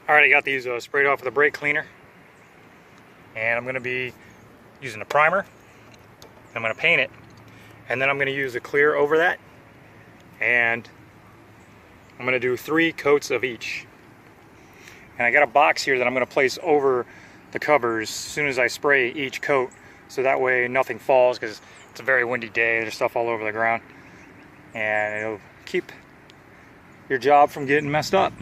Alright, I got these sprayed off with a brake cleaner, and I'm going to be using a primer. I'm going to paint it, and then I'm going to use a clear over that, and I'm going to do 3 coats of each. And I got a box here that I'm going to place over the covers as soon as I spray each coat, so that way nothing falls, because it's a very windy day, there's stuff all over the ground, and it'll keep your job from getting messed up.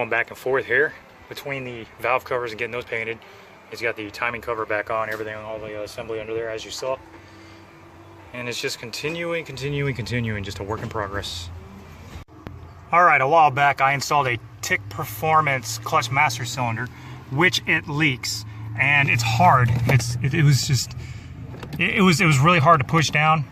going back and forth here between the valve covers and getting those painted. He's got the timing cover back on, everything, all the assembly under there, as you saw. And it's just continuing, just a work in progress. All right, a while back I installed a Tick Performance clutch master cylinder, which it leaks, and it's hard. It was really hard to push down,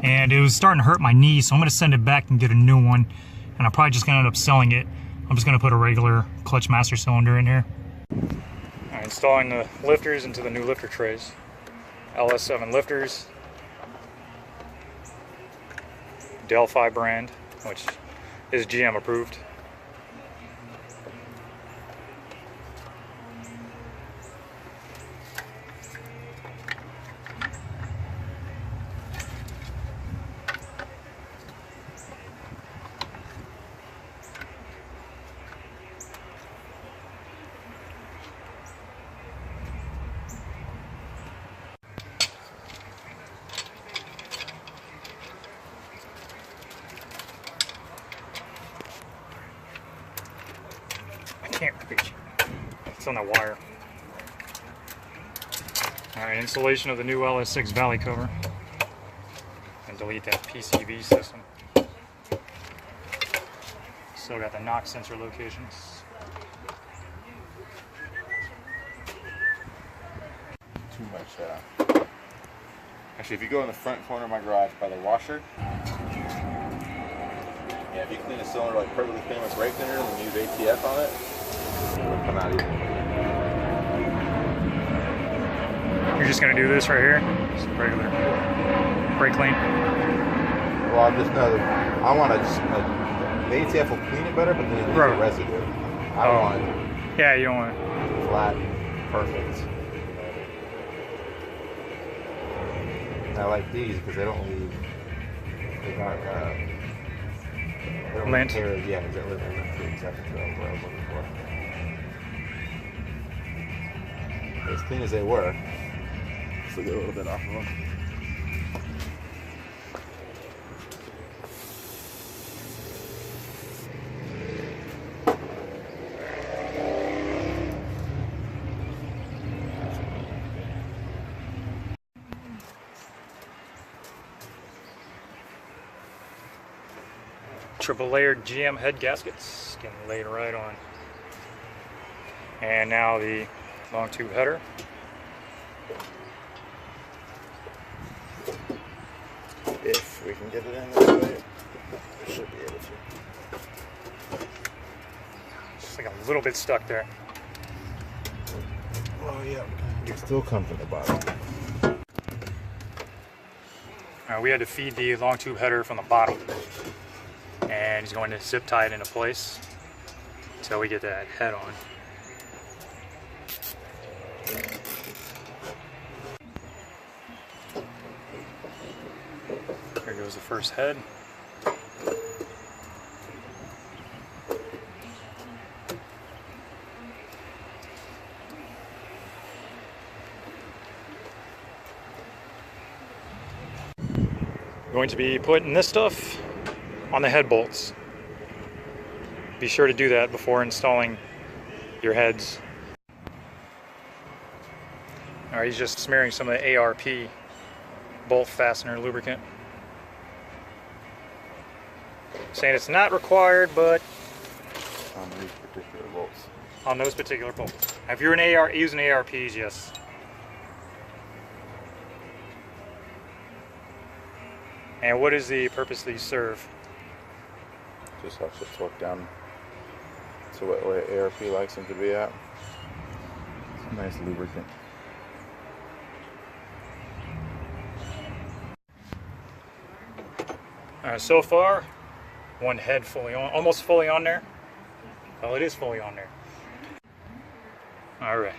and it was starting to hurt my knee, so I'm gonna send it back and get a new one, and I'm probably just gonna end up selling it. I'm just gonna put a regular clutch master cylinder in here. All right, installing the lifters into the new lifter trays. LS7 lifters, Delphi brand, which is GM approved. Can't reach. It's on the wire. Alright, installation of the new LS6 valley cover. And delete that PCV system. Still got the knock sensor locations. Too much. Actually, if you go in the front corner of my garage by the washer, yeah, if you clean a cylinder like perfectly clean with brake cleaner and then use ATF on it, it'll come out easy. You're just gonna do this right here? Just regular brake clean? Well, I just know that I want to just, the ATF will clean it better, but then it leaves the residue. I don't want it yeah, you don't want it flat, perfect. I like these because they don't leave, they aren't, they don't lint. tear, yeah, exactly what I was looking for. As clean as they were, still get a little bit off of them. Triple layered GM head gaskets getting laid right on. And now the long tube header. If we can get it in this way, we should be able to. Just like a little bit stuck there. Oh yeah, you still come from the bottom. We had to feed the long tube header from the bottom. And he's going to zip tie it into place until we get that head on. Here goes the first head. Going to be putting this stuff on the head bolts. Be sure to do that before installing your heads. Alright, he's just smearing some of the ARP bolt fastener lubricant. Saying it's not required, but On these particular bolts. on those particular bolts. If you're using ARPs, yes. And what is the purpose these serve? Just helps it torque down to what way ARP likes them to be at. It's a nice lubricant. Alright, so far, one head fully on, almost fully on there. Well, it is fully on there. Alright,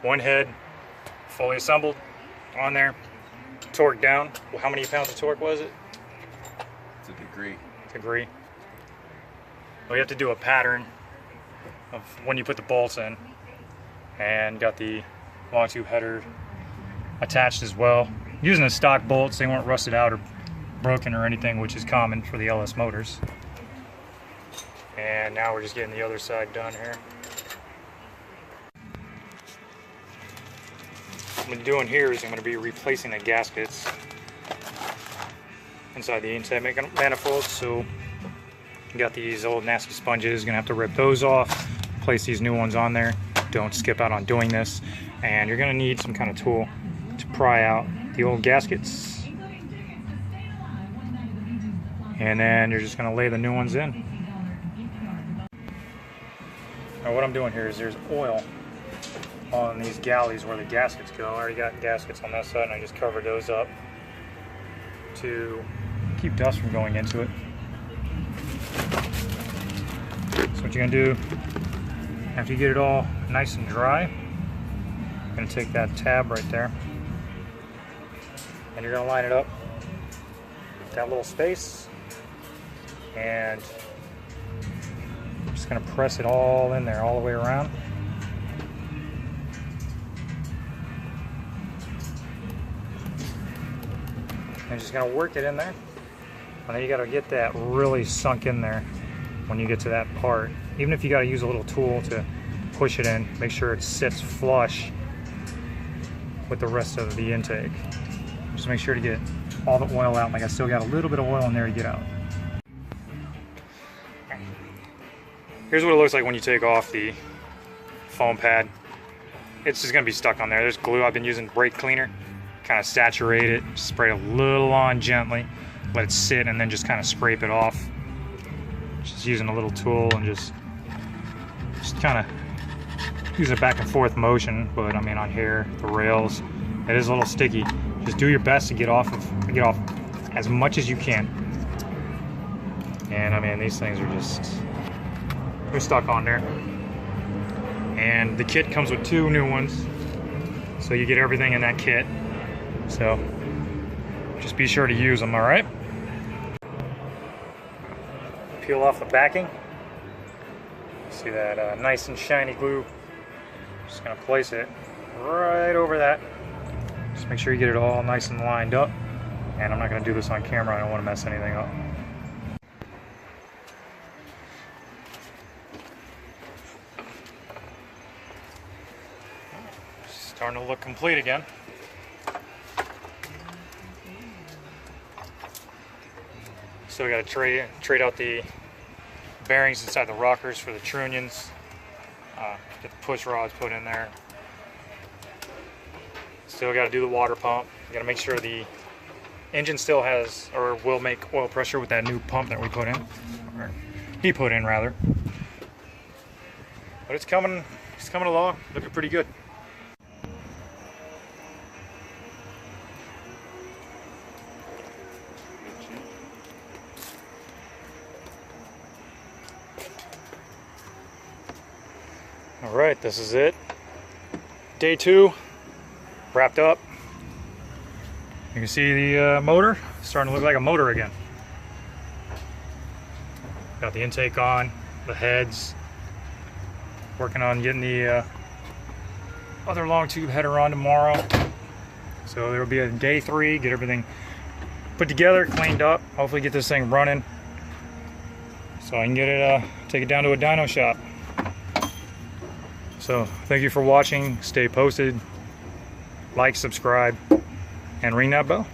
one head fully assembled on there, torque down. Well, how many pounds of torque was it? It's a degree. Degree. We have to do a pattern of when you put the bolts in, and got the long tube header attached as well. Using the stock bolts, they weren't rusted out or broken or anything, which is common for the LS motors. And now we're just getting the other side done here. What I'm going to be doing here is I'm going to be replacing the gaskets inside the intake manifold. So you got these old nasty sponges, going to have to rip those off, place these new ones on there. Don't skip out on doing this. And you're going to need some kind of tool to pry out the old gaskets. And then you're just going to lay the new ones in. Now what I'm doing here is there's oil on these galleys where the gaskets go. I already got gaskets on that side and I just covered those up to keep dust from going into it. So what you're going to do, after you get it all nice and dry, you're going to take that tab right there and you're going to line it up with that little space, and I'm just going to press it all in there all the way around. And just going to work it in there. And then you got to get that really sunk in there when you get to that part. Even if you got to use a little tool to push it in, make sure it sits flush with the rest of the intake. Just make sure to get all the oil out. Like I still got a little bit of oil in there to get out. Here's what it looks like when you take off the foam pad. It's just going to be stuck on there. There's glue. I've been using brake cleaner. Kind of saturate it, spray a little on gently, let it sit, and then just kind of scrape it off. Just using a little tool and just kind of use a back and forth motion. But I mean, on here, the rails, it is a little sticky. Just do your best to get off as much as you can. And I mean, these things are just, they're stuck on there. And the kit comes with 2 new ones, so you get everything in that kit. So just be sure to use them, all right? Peel off the backing. See that nice and shiny glue? Just gonna place it right over that. Just make sure you get it all nice and lined up. And I'm not gonna do this on camera. I don't want to mess anything up. Starting to look complete again. Still got to trade out the bearings inside the rockers for the trunnions. Get the push rods put in there. Still got to do the water pump. You got to make sure the engine still has, or will make, oil pressure with that new pump that we put in, or he put in rather. But it's coming along, looking pretty good. All right, this is it. Day 2 wrapped up. You can see the motor starting to look like a motor again. Got the intake on, the heads. Working on getting the other long tube header on tomorrow. So there will be a day 3, get everything put together, cleaned up, hopefully get this thing running so I can get it, take it down to a dyno shop. So thank you for watching. Stay posted, like, subscribe, and ring that bell.